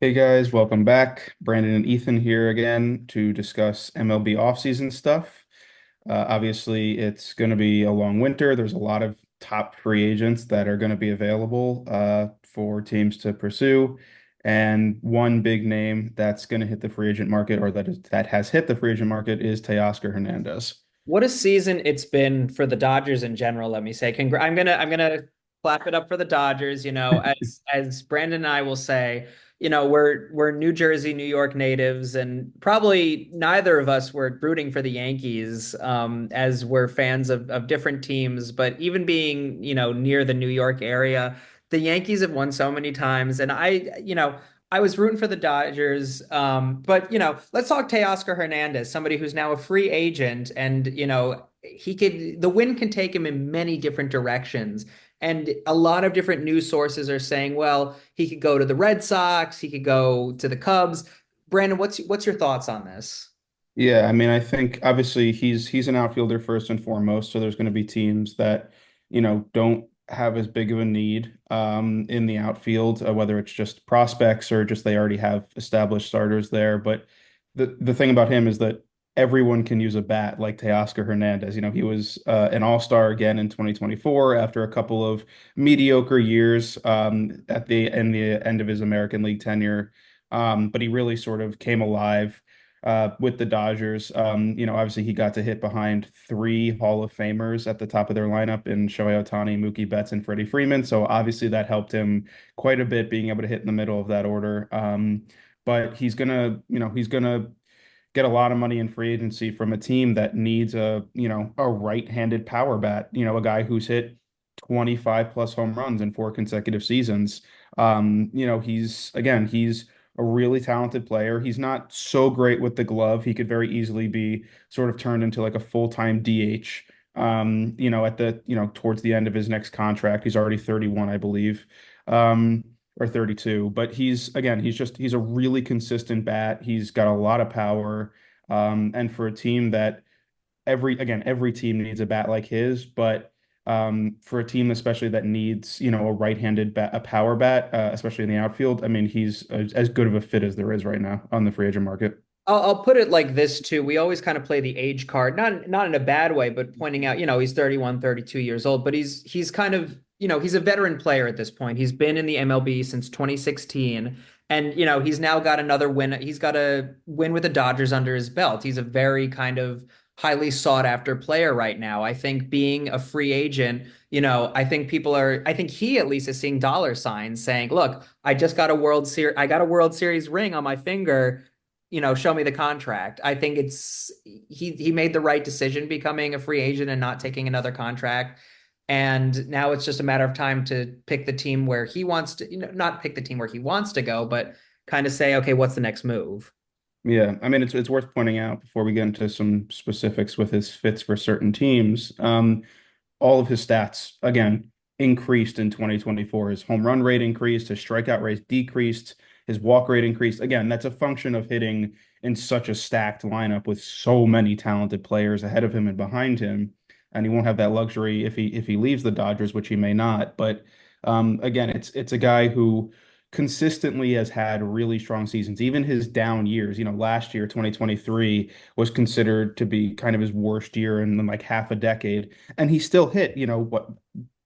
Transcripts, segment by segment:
Hey guys, welcome back. Brandon and Ethan here again to discuss MLB offseason stuff. Obviously, it's going to be a long winter. There's a lot of top free agents that are going to be available for teams to pursue. And one big name that's going to hit the free agent market or that has hit the free agent market is Teoscar Hernandez. What a season it's been for the Dodgers in general, let me say. I'm gonna clap it up for the Dodgers, as Brandon and I will say, we're New Jersey, New York natives, and probably neither of us were rooting for the Yankees, as we're fans of different teams, but even being, near the New York area, the Yankees have won so many times, and I was rooting for the Dodgers, but let's talk Teoscar Hernandez, somebody who's now a free agent, and the wind can take him in many different directions. And a lot of different news sources are saying, well, he could go to the Red Sox, he could go to the Cubs. Brandon, what's your thoughts on this? Yeah, I mean, I think obviously he's an outfielder first and foremost, so there's going to be teams that, don't have as big of a need in the outfield, whether it's just prospects or just they already have established starters there. But the thing about him is that everyone can use a bat like Teoscar Hernandez. He was an all-star again in 2024 after a couple of mediocre years at the end of his American League tenure. But he really sort of came alive with the Dodgers. Obviously he got to hit behind three Hall of Famers at the top of their lineup in Shohei Ohtani, Mookie Betts, and Freddie Freeman. So obviously that helped him quite a bit being able to hit in the middle of that order. But he's gonna get a lot of money in free agency from a team that needs a right-handed power bat, a guy who's hit 25 plus home runs in four consecutive seasons. He's a really talented player. He's not so great with the glove. He could very easily be sort of turned into like a full-time DH. Towards the end of his next contract. He's already 31, I believe. Or 32, but he's a really consistent bat. He's got a lot of power. And for a team that every team needs a bat like his, but for a team especially that needs, a right-handed bat, a power bat, especially in the outfield, I mean, he's as good of a fit as there is right now on the free agent market. I'll put it like this too. We always kind of play the age card, not in a bad way, but pointing out, he's 31, 32 years old, but he's kind of, he's a veteran player at this point. He's been in the MLB since 2016, and he's now got another win. He's got a win with the Dodgers under his belt. He's a very kind of highly sought after player right now. I think being a free agent, I think he at least is seeing dollar signs saying, "Look, I got a World Series ring on my finger, show me the contract." I think he made the right decision becoming a free agent and not taking another contract. And now it's just a matter of time to pick the team where he wants to, not pick the team where he wants to go, but kind of say, okay, what's the next move? Yeah, I mean, it's worth pointing out before we get into some specifics with his fits for certain teams. All of his stats again increased in 2024. His home run rate increased, his strikeout rate decreased, his walk rate increased. Again, that's a function of hitting in such a stacked lineup with so many talented players ahead of him and behind him. And he won't have that luxury if he leaves the Dodgers, which he may not. But again, it's a guy who consistently has had really strong seasons. Even his down years, last year, 2023, was considered to be kind of his worst year in like half a decade. And he still hit,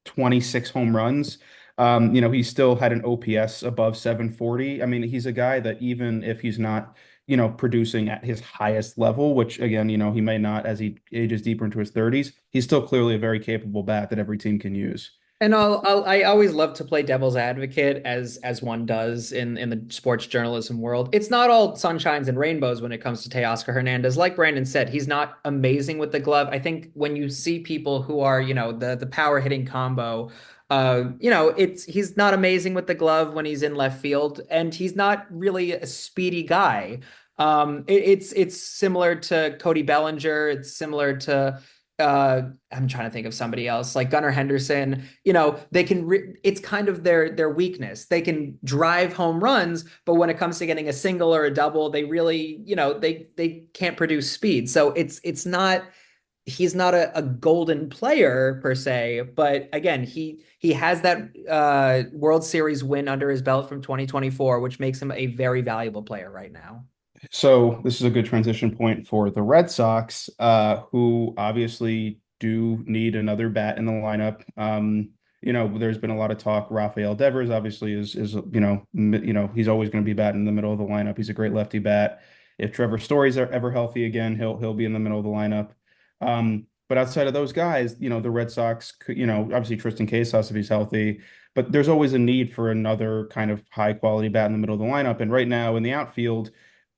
26 home runs. He still had an OPS above 740. I mean, he's a guy that even if he's not, producing at his highest level, which again, he may not as he ages deeper into his 30s, he's still clearly a very capable bat that every team can use. And I always love to play devil's advocate as one does in the sports journalism world. It's not all sunshines and rainbows when it comes to Teoscar Hernandez. Like Brandon said, he's not amazing with the glove. I think when you see people who are, the power hitting combo, he's not amazing with the glove when he's in left field, and he's not really a speedy guy. It's similar to Cody Bellinger. It's similar to I'm trying to think of somebody else like Gunnar Henderson. It's kind of their weakness. They can drive home runs, but when it comes to getting a single or a double, they really, they can't produce speed. So it's not he's not a golden player per se, but again, he has that World Series win under his belt from 2024, which makes him a very valuable player right now. So this is a good transition point for the Red Sox, who obviously do need another bat in the lineup. There's been a lot of talk. Rafael Devers obviously is he's always going to be batting in the middle of the lineup. He's a great lefty bat. If Trevor Story's are ever healthy again, he'll be in the middle of the lineup. But outside of those guys, the Red Sox, obviously Tristan Casas if he's healthy, but there's always a need for another kind of high quality bat in the middle of the lineup. And right now in the outfield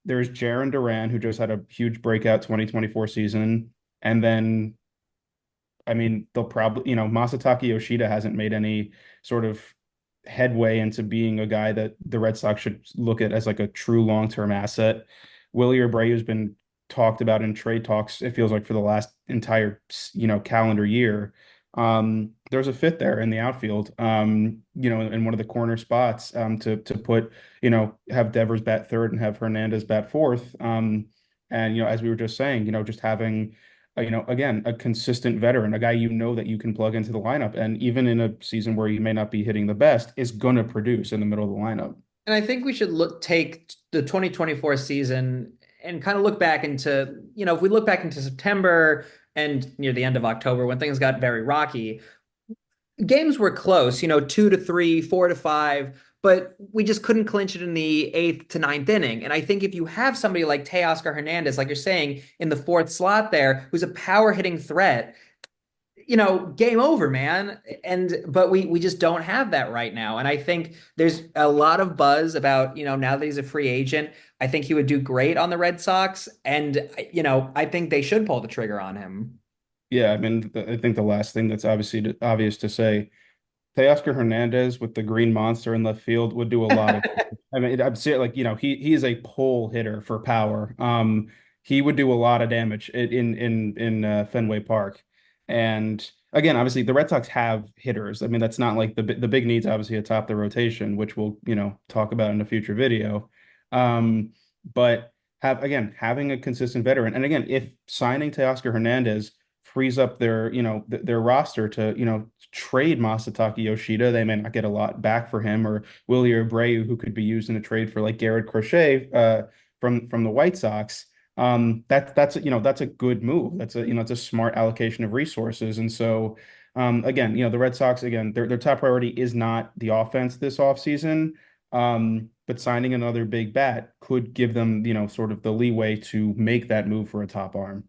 there's Jaron Duran, who just had a huge breakout 2024 season. And then, I mean, they'll probably, Masataka Yoshida hasn't made any sort of headway into being a guy that the Red Sox should look at as like a true long-term asset. Willie Abreu's been talked about in trade talks, it feels like for the last entire, calendar year. There's a fit there in the outfield, in one of the corner spots, to put, have Devers bat third and have Hernandez bat fourth. And, as we were just saying, just having again, a consistent veteran, a guy that you can plug into the lineup, and even in a season where you may not be hitting the best, is going to produce in the middle of the lineup. And I think we should take the 2024 season and kind of look back into, if we look back into September and near the end of October when things got very rocky, games were close, 2-3, 4-5, but we just couldn't clinch it in the eighth to ninth inning. And I think if you have somebody like Teoscar Hernandez, like you're saying, in the fourth slot there, who's a power hitting threat, game over, man. But we just don't have that right now. And I think there's a lot of buzz about, now that he's a free agent, I think he would do great on the Red Sox. And, I think they should pull the trigger on him. Yeah, I mean, I think the last thing that's obviously obvious to say, Teoscar Hernandez with the green monster in left field would do a lot of. I mean, I'm saying like he is a pole hitter for power. He would do a lot of damage in Fenway Park, and again, obviously the Red Sox have hitters. I mean, that's not like the big needs obviously atop the rotation, which we'll talk about in a future video. But having a consistent veteran, and again, if signing Teoscar Hernandez frees up their their roster to trade Masataka Yoshida. They may not get a lot back for him, or Willie Abreu, who could be used in a trade for like Garrett Crochet from the White Sox. That's a good move. That's it's a smart allocation of resources. And so again, the Red Sox again their top priority is not the offense this offseason. But signing another big bat could give them, sort of the leeway to make that move for a top arm.